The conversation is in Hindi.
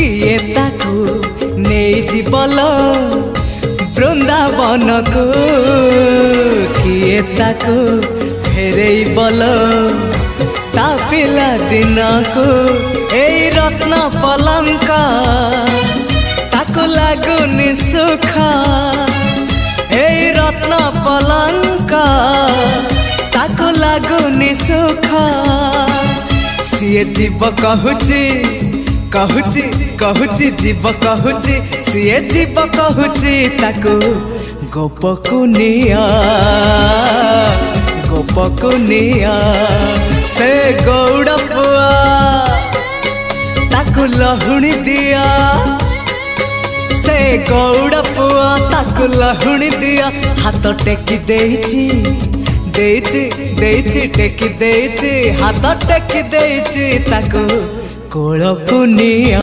किए ताकू नहीं जीवल वृंदावन को किए ताकू फेरे बल ता पिला दिन को ए रत्न पलंक ताकू लागुनि सुख ए रत्न पलंक ताकू लागुनि सुख सीए जीव कहूची कहूची कहूची जीव कहूची सीए जीव कहूची ताकू गोपकुनिया गोपकुनिया से गौड़ पुआ ताकू लहुणी दिया से गौड़ पुआ ताकू लहुणी दिया हाथ टेकी देची देची देची टेकी देची हाथ टेकी देची ताकू कोलकुनिया।